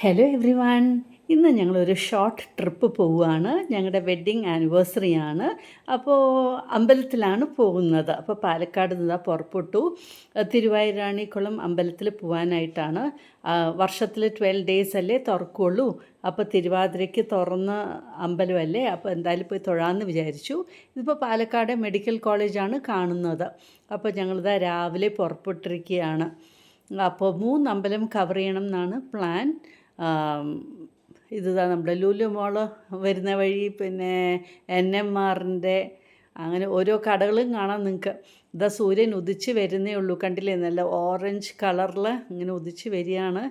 Hello every one. ഇന്ന് ഞങ്ങളൊരു short trip പോവുകയാണ്. ഞങ്ങളുടെ വെഡ്ഡിങ് ആനിവേഴ്സറിയാണ്. അപ്പോൾ അമ്പലത്തിലാണ് പോകുന്നത്. അപ്പോൾ പാലക്കാട് നിന്ന് പുറപ്പെട്ടു. തിരുവായിരാണിക്കുളം അമ്പലത്തിൽ പോകാനായിട്ടാണ്. വർഷത്തിൽ 12 ഡേയ്സ് അല്ലേ തുറക്കുള്ളൂ. അപ്പോൾ തിരുവാതിരയ്ക്ക് തുറന്ന അമ്പലമല്ലേ, അപ്പോൾ എന്തായാലും പോയി തൊഴാമെന്ന് വിചാരിച്ചു. ഇതിപ്പോൾ പാലക്കാട് മെഡിക്കൽ കോളേജാണ് കാണുന്നത്. അപ്പോൾ ഞങ്ങളിതാ രാവിലെ പുറപ്പെട്ടിരിക്കുകയാണ്. അപ്പോൾ 3 അമ്പലം കവർ ചെയ്യണം എന്നാണ് പ്ലാൻ. ഇതാ നമ്മുടെ ലുലു മോള് വരുന്ന വഴി, പിന്നെ NMRൻ്റെ അങ്ങനെ ഓരോ കടകളും കാണാം നിങ്ങൾക്ക്. ഇതാ സൂര്യൻ ഉദിച്ച് വരുന്നേ ഉള്ളൂ, കണ്ടില്ലേ? നല്ല ഓറഞ്ച് കളറിൽ ഇങ്ങനെ ഉദിച്ച് വരികയാണ്.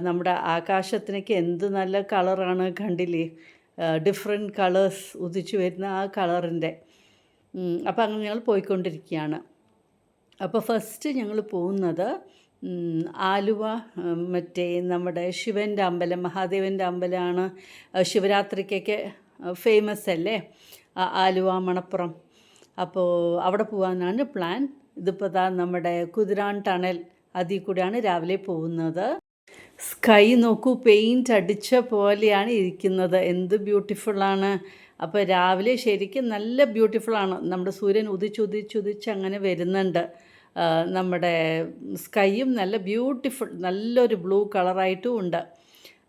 നമ്മുടെ ആകാശത്തിനൊക്കെ എന്ത് നല്ല കളറാണ്, കണ്ടില്ലേ? ഡിഫറെൻറ്റ് കളേഴ്സ് ഉദിച്ച് വരുന്ന ആ കളറിൻ്റെ. അപ്പോൾ അങ്ങനെ ഞങ്ങൾ പോയിക്കൊണ്ടിരിക്കുകയാണ്. അപ്പോൾ ഫസ്റ്റ് ഞങ്ങൾ പോകുന്നത് ആലുവ, മറ്റേ നമ്മുടെ ശിവൻ്റെ അമ്പലം, മഹാദേവൻ്റെ അമ്പലമാണ്. ശിവരാത്രിക്കൊക്കെ ഫേമസ് അല്ലേ ആലുവ, മണപ്പുറം. അപ്പോൾ അവിടെ പോകാനാണ് പ്ലാൻ. ഇതിപ്പോൾ നമ്മുടെ കുതിരാൻ ടണൽ അതിൽ കൂടെയാണ് രാവിലെ പോകുന്നത്. സ്കൈ നോക്കൂ, പെയിൻറ്റ് അടിച്ച പോലെയാണ് ഇരിക്കുന്നത്. എന്ത് ബ്യൂട്ടിഫുള്ളാണ്. അപ്പോൾ രാവിലെ ശരിക്കും നല്ല ബ്യൂട്ടിഫുള്ളാണ്. നമ്മുടെ സൂര്യൻ ഉദിച്ചുദിച്ചുദിച്ച് അങ്ങനെ വരുന്നുണ്ട്. നമ്മുടെ സ്കൈയും നല്ല ബ്യൂട്ടിഫുൾ, നല്ലൊരു ബ്ലൂ കളറായിട്ടും ഉണ്ട്.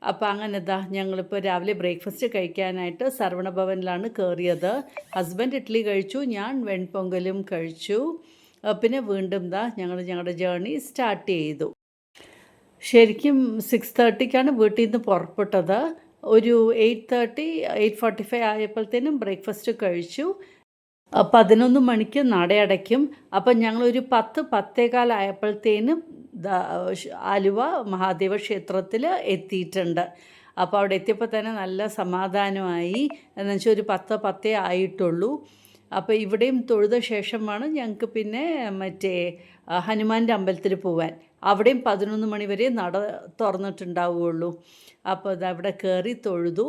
അപ്പോൾ അങ്ങനെ ഞങ്ങളിപ്പോൾ രാവിലെ ബ്രേക്ക്ഫാസ്റ്റ് കഴിക്കാനായിട്ട് സർവണഭവനിലാണ് കയറിയത്. ഹസ്ബൻഡ് ഇഡ്ഡലി കഴിച്ചു, ഞാൻ വെൺപൊങ്കലും കഴിച്ചു. പിന്നെ വീണ്ടും ഞങ്ങളുടെ ജേർണി സ്റ്റാർട്ട് ചെയ്തു. ശരിക്കും 6:30ക്കാണ് വീട്ടിൽ നിന്ന് പുറപ്പെട്ടത്. ഒരു 8:30, 8:45 ആയപ്പോഴത്തേനും ബ്രേക്ക്ഫാസ്റ്റ് കഴിച്ചു. 11 മണിക്ക് നട അടയ്ക്കും. അപ്പം ഞങ്ങളൊരു 10-10:15 ആയപ്പോഴത്തേനും ആലുവ മഹാദേവ ക്ഷേത്രത്തിൽ എത്തിയിട്ടുണ്ട്. അപ്പോൾ അവിടെ എത്തിയപ്പോൾ തന്നെ നല്ല സമാധാനമായി. എന്നുവെച്ചാൽ ഒരു 10 ആയിട്ടുള്ളൂ. അപ്പോൾ ഇവിടെയും തൊഴുത ശേഷമാണ് ഞങ്ങൾക്ക് പിന്നെ മറ്റേ ഹനുമാൻ്റെ അമ്പലത്തിൽ പോകാൻ. അവിടെയും 11 മണി വരെ നട തുറന്നിട്ടുണ്ടാവുകയുള്ളൂ. അപ്പോൾ അവിടെ കയറി തൊഴുതു.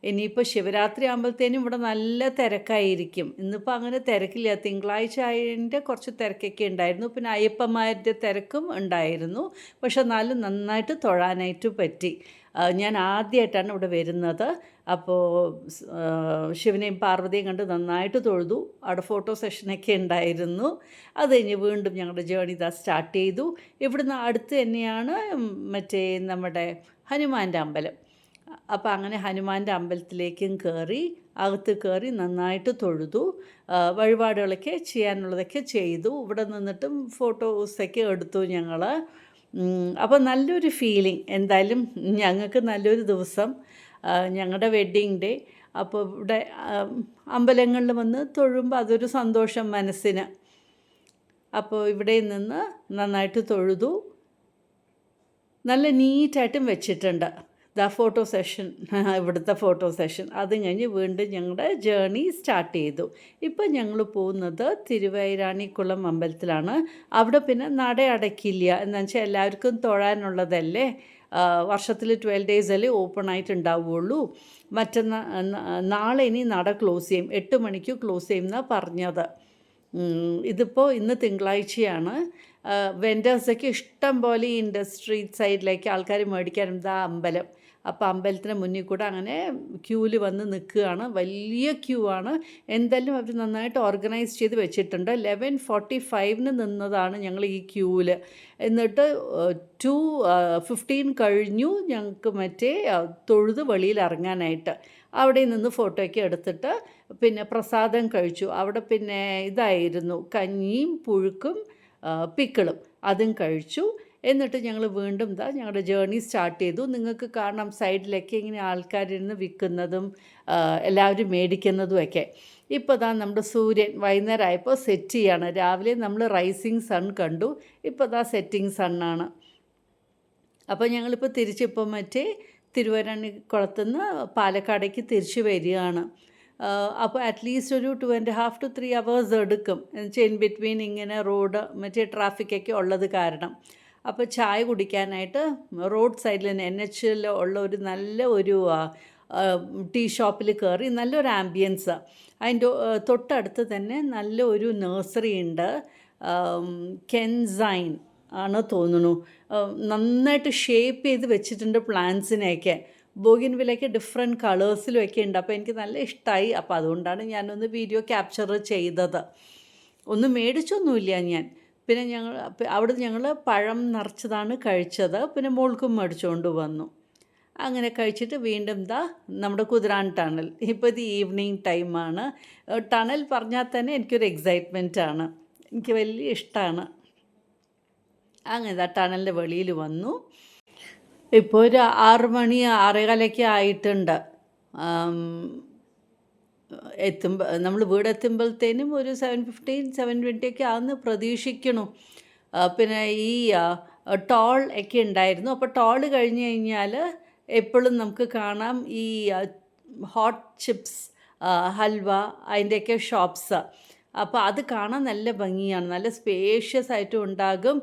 ഇനിയിപ്പോൾ ശിവരാത്രി ആകുമ്പോഴത്തേനും ഇവിടെ നല്ല തിരക്കായിരിക്കും. ഇന്നിപ്പോൾ അങ്ങനെ തിരക്കില്ല. തിങ്കളാഴ്ച ആയതിൻ്റെ കുറച്ച് തിരക്കൊക്കെ ഉണ്ടായിരുന്നു. പിന്നെ അയ്യപ്പന്മാരുടെ തിരക്കും ഉണ്ടായിരുന്നു. പക്ഷെ എന്നാലും നന്നായിട്ട് തൊഴാനായിട്ട് പറ്റി. ഞാൻ ആദ്യമായിട്ടാണ് ഇവിടെ വരുന്നത്. അപ്പോൾ ശിവനെയും പാർവതിയും കണ്ട് നന്നായിട്ട് തൊഴുതു. അവിടെ ഫോട്ടോ സെഷനൊക്കെ ഉണ്ടായിരുന്നു. അത് കഴിഞ്ഞ് വീണ്ടും ഞങ്ങളുടെ ജേർണി സ്റ്റാർട്ട് ചെയ്തു. ഇവിടുന്ന് അടുത്ത് തന്നെയാണ് മറ്റേ നമ്മുടെ ഹനുമാൻ്റെ അമ്പലം. അപ്പോൾ അങ്ങനെ ഹനുമാൻ്റെ അമ്പലത്തിലേക്കും കയറി, അകത്ത് കയറി നന്നായിട്ട് തൊഴുതു. വഴിപാടുകളൊക്കെ ചെയ്യാനുള്ളതൊക്കെ ചെയ്തു. ഇവിടെ നിന്നിട്ടും ഫോട്ടോസൊക്കെ എടുത്തു ഞങ്ങൾ. അപ്പോൾ നല്ലൊരു ഫീലിംഗ്. എന്തായാലും ഞങ്ങൾക്ക് നല്ലൊരു ദിവസം, ഞങ്ങളുടെ വെഡ്ഡിങ് ഡേ. അപ്പോൾ ഇവിടെ അമ്പലങ്ങളിൽ വന്ന് തൊഴുമ്പോൾ അതൊരു സന്തോഷം മനസ്സിന്. അപ്പോൾ ഇവിടെ നിന്ന് നന്നായിട്ട് തൊഴുതു. നല്ല നീറ്റായിട്ടും വെച്ചിട്ടുണ്ട്. ഫോട്ടോ സെഷൻ, ഇവിടുത്തെ ഫോട്ടോ സെഷൻ. അത് കഴിഞ്ഞ് വീണ്ടും ഞങ്ങളുടെ ജേർണി സ്റ്റാർട്ട് ചെയ്തു. ഇപ്പം ഞങ്ങൾ പോകുന്നത് തിരുവൈരാണിക്കുളം അമ്പലത്തിലാണ്. അവിടെ പിന്നെ നട അടയ്ക്കില്ല. എന്താണെന്ന് വെച്ചാൽ എല്ലാവർക്കും തൊഴാനുള്ളതല്ലേ. വർഷത്തിൽ 12 ഡേയ്സ് അല്ലേ ഓപ്പൺ ആയിട്ടുണ്ടാവുകയുള്ളൂ. നാളെ ഇനി നട ക്ലോസ് ചെയ്യും. 8 മണിക്ക് ക്ലോസ് ചെയ്യുമെന്നാണ് പറഞ്ഞത്. ഇതിപ്പോൾ ഇന്ന് തിങ്കളാഴ്ചയാണ്. വെൻഡേഴ്സൊക്കെ ഇഷ്ടം പോലെ ഈ സ്ട്രീറ്റ് സൈഡിലേക്ക് ആൾക്കാർ മേടിക്കാനും അമ്പലം. അപ്പോൾ അമ്പലത്തിന് മുന്നിൽ കൂടെ അങ്ങനെ ക്യൂവിൽ വന്ന് നിൽക്കുകയാണ്. വലിയ ക്യൂ ആണ്. എന്തായാലും അവർ നന്നായിട്ട് ഓർഗനൈസ് ചെയ്ത് വെച്ചിട്ടുണ്ട്. 11:45 നിന്നതാണ് ഞങ്ങൾ ഈ ക്യൂവിൽ. എന്നിട്ട് 2:15 കഴിഞ്ഞു ഞങ്ങൾക്ക് മറ്റേ തൊഴുത് വെളിയിൽ ഇറങ്ങാനായിട്ട്. അവിടെ നിന്ന് ഫോട്ടോയൊക്കെ എടുത്തിട്ട് പിന്നെ പ്രസാദം കഴിച്ചു. അവിടെ പിന്നെ ഇതായിരുന്നു കഞ്ഞിയും പുഴുക്കും പിക്കിളും, അതും കഴിച്ചു. എന്നിട്ട് ഞങ്ങൾ വീണ്ടും ഞങ്ങളുടെ ജേർണി സ്റ്റാർട്ട് ചെയ്തു. നിങ്ങൾക്ക് കാണാം സൈഡിലൊക്കെ ഇങ്ങനെ ആൾക്കാരിരുന്ന് വിൽക്കുന്നതും എല്ലാവരും മേടിക്കുന്നതുമൊക്കെ. ഇപ്പോൾ നമ്മുടെ സൂര്യൻ വൈകുന്നേരം ആയപ്പോൾ സെറ്റ് ചെയ്യാണ്. രാവിലെ നമ്മൾ റൈസിങ് സൺ കണ്ടു. ഇപ്പോൾ സെറ്റിംഗ് സണ്ണാണ്. അപ്പോൾ ഞങ്ങളിപ്പോൾ തിരിച്ചിപ്പോൾ മറ്റേ തിരുവൈരാണിക്കുളത്തുനിന്ന് പാലക്കാടേക്ക് തിരിച്ച് വരികയാണ്. അപ്പോൾ അറ്റ്ലീസ്റ്റ് ഒരു 2.5 to 3 hours എടുക്കും. എന്നുവെച്ചാൽ ഇൻ ബിറ്റ്വീൻ ഇങ്ങനെ റോഡ് മറ്റേ ട്രാഫിക്കൊക്കെ ഉള്ളത് കാരണം. അപ്പോൾ ചായ കുടിക്കാനായിട്ട് റോഡ് സൈഡിൽ തന്നെ NH ഉള്ള ഒരു നല്ല ഒരു ടീ ഷോപ്പിൽ കയറി. നല്ലൊരു ആംബിയൻസ്. അതിൻ്റെ തൊട്ടടുത്ത് തന്നെ നല്ല ഒരു നഴ്സറി ഉണ്ട്. കെൻസൈൻ ആണ് തോന്നുന്നു. നന്നായിട്ട് ഷേപ്പ് ചെയ്ത് വെച്ചിട്ടുണ്ട് പ്ലാന്റ്സിനെയൊക്കെ. ബോഗിൻവില്ലയൊക്കെ ഡിഫറെൻറ്റ് കളേഴ്സിലുമൊക്കെ ഉണ്ട്. അപ്പോൾ എനിക്ക് നല്ല ഇഷ്ടമായി. അപ്പോൾ അതുകൊണ്ടാണ് ഞാനൊന്ന് വീഡിയോ ക്യാപ്ചർ ചെയ്തത്. ഒന്നും മേടിച്ചൊന്നുമില്ല ഞാൻ. പിന്നെ അവിടുന്ന് ഞങ്ങൾ പഴം നിറച്ചതാണ് കഴിച്ചത്. പിന്നെ മോൾക്കും മേടിച്ചുകൊണ്ട് വന്നു. അങ്ങനെ കഴിച്ചിട്ട് വീണ്ടും നമ്മുടെ കുതിരാൻ ടണൽ. ഇപ്പോൾ ഇത് ഈവനിങ് ടൈമാണ്. ടണൽ പറഞ്ഞാൽ തന്നെ എനിക്കൊരു എക്സൈറ്റ്മെൻറ്റാണ്. എനിക്ക് വലിയ ഇഷ്ടമാണ്. അങ്ങനെ ടണലിൻ്റെ വെളിയിൽ വന്നു. ഇപ്പോൾ ഒരു 6 മണി 6:15 ആയിട്ടുണ്ട്. നമ്മൾ വീടെത്തുമ്പോഴത്തേനും ഒരു 7:15 7:20 ഒക്കെ ആകുമെന്ന് പ്രതീക്ഷിക്കണു. പിന്നെ ഈ ടോൾ ഒക്കെ ഉണ്ടായിരുന്നു. അപ്പോൾ ടോൾ കഴിഞ്ഞ് കഴിഞ്ഞാൽ എപ്പോഴും നമുക്ക് കാണാം ഈ ഹോട്ട് ചിപ്സ്, ഹൽവ, അതിൻ്റെയൊക്കെ ഷോപ്സ്. അപ്പോൾ അത് കാണാൻ നല്ല ഭംഗിയാണ്. നല്ല സ്പേഷ്യസ് ആയിട്ടും ഉണ്ടാകും,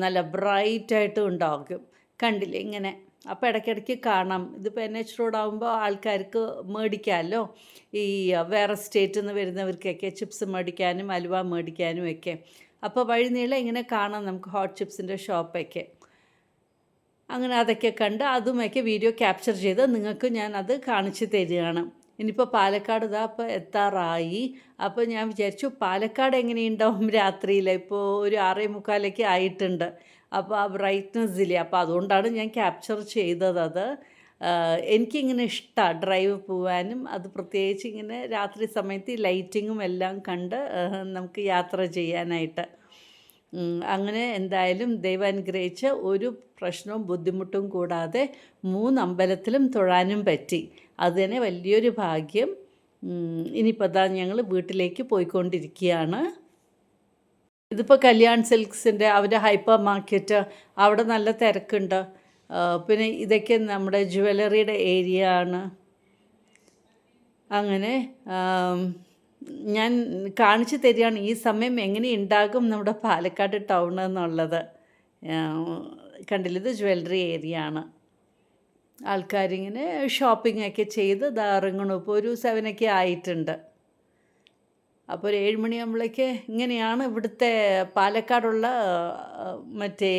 നല്ല ബ്രൈറ്റായിട്ടും ഉണ്ടാകും. കണ്ടില്ലേ ഇങ്ങനെ. അപ്പോൾ ഇടയ്ക്കിടയ്ക്ക് കാണാം. ഇതിപ്പോൾ NH റോഡാകുമ്പോൾ ആൾക്കാർക്ക് മേടിക്കാമല്ലോ. ഈ വേറെ സ്റ്റേറ്റിൽ നിന്ന് വരുന്നവർക്കൊക്കെ ചിപ്സ് മേടിക്കാനും ഹൽവ മേടിക്കാനും ഒക്കെ. അപ്പോൾ വഴിനീളം ഇങ്ങനെ കാണാം നമുക്ക് ഹോട്ട് ചിപ്സിൻ്റെ ഷോപ്പൊക്കെ. അങ്ങനെ അതൊക്കെ കണ്ട് അതുമൊക്കെ വീഡിയോ ക്യാപ്ചർ ചെയ്ത് നിങ്ങൾക്ക് ഞാൻ അത് കാണിച്ചു തരികയാണ്. ഇനിയിപ്പോൾ പാലക്കാട് ഇപ്പോൾ എത്താറായി. അപ്പോൾ ഞാൻ വിചാരിച്ചു പാലക്കാട് എങ്ങനെയുണ്ടാവും രാത്രിയിൽ. ഇപ്പോൾ ഒരു 6:45 ആയിട്ടുണ്ട്. അപ്പോൾ ആ ബ്രൈറ്റ്നസ് ഇല്ല. അപ്പോൾ അതുകൊണ്ടാണ് ഞാൻ ക്യാപ്ചർ ചെയ്തത്. എനിക്കിങ്ങനെ ഇഷ്ടമാണ് ഡ്രൈവ് പോകാനും, അത് പ്രത്യേകിച്ച് ഇങ്ങനെ രാത്രി സമയത്ത് ഈ ലൈറ്റിങ്ങും എല്ലാം കണ്ട് നമുക്ക് യാത്ര ചെയ്യാനായിട്ട്. അങ്ങനെ എന്തായാലും ദൈവം അനുഗ്രഹിച്ച് ഒരു പ്രശ്നവും ബുദ്ധിമുട്ടും കൂടാതെ 3 അമ്പലത്തിലും തൊഴാനും പറ്റി. അത് തന്നെ വലിയൊരു ഭാഗ്യം. ഇനിയിപ്പോൾ ഞങ്ങൾ വീട്ടിലേക്ക് പോയിക്കൊണ്ടിരിക്കുകയാണ്. ഇതിപ്പോൾ കല്യാൺ സിൽക്സിൻ്റെ അവരുടെ ഹൈപ്പർ മാർക്കറ്റ്, അവിടെ നല്ല തിരക്കുണ്ട്. പിന്നെ ഇതൊക്കെ നമ്മുടെ ജുവലറിയുടെ ഏരിയ ആണ്. അങ്ങനെ ഞാൻ കാണിച്ചു തരികയാണ് ഈ സമയം എങ്ങനെ ഉണ്ടാകും നമ്മുടെ പാലക്കാട് ടൗൺ എന്നുള്ളത്. കണ്ടില്ല, ഇത് ജ്വല്ലറി ഏരിയ ആണ്. ആൾക്കാരിങ്ങനെ ഷോപ്പിംഗ് ഒക്കെ ചെയ്ത് ഇറങ്ങണു. ഇപ്പോൾ ഒരു 7 ഒക്കെ ആയിട്ടുണ്ട്. അപ്പോൾ ഒരു 7 മണിയാകുമ്പോഴേക്ക് ഇങ്ങനെയാണ് ഇവിടുത്തെ പാലക്കാടുള്ള മറ്റേ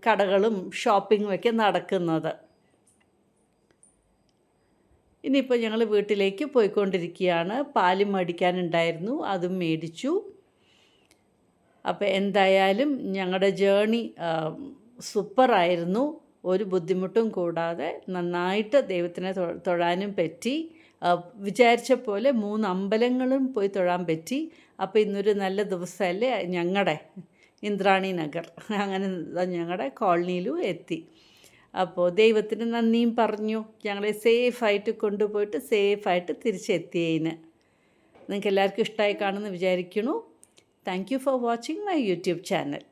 കടകളും ഷോപ്പിങ്ങും ഒക്കെ നടക്കുന്നത്. ഇനിയിപ്പോൾ ഞങ്ങൾ വീട്ടിലേക്ക് പോയിക്കൊണ്ടിരിക്കുകയാണ്. പാലും മേടിക്കാനുണ്ടായിരുന്നു, അതും മേടിച്ചു. അപ്പോൾ എന്തായാലും ഞങ്ങളുടെ ജേണി സൂപ്പറായിരുന്നു. ഒരു ബുദ്ധിമുട്ടും കൂടാതെ നന്നായിട്ട് ദൈവത്തിനെ തൊഴാനും പറ്റി. വിചാരിച്ച പോലെ 3 അമ്പലങ്ങളും പോയി തൊഴാൻ പറ്റി. അപ്പോൾ ഇന്നൊരു നല്ല ദിവസമല്ലേ. ഞങ്ങളുടെ ഇന്ദ്രാണി നഗർ, അങ്ങനെ ഞങ്ങളുടെ കോളനിയിലും എത്തി. അപ്പോൾ ദൈവത്തിന് നന്ദിയും പറഞ്ഞു ഞങ്ങളെ സേഫായിട്ട് കൊണ്ടുപോയിട്ട് സേഫായിട്ട് തിരിച്ചെത്തിയതിന്. നിങ്ങൾക്ക് എല്ലാവർക്കും ഇഷ്ടമായി കാണുമെന്ന് വിചാരിക്കുന്നു. Thank you for watching my YouTube channel.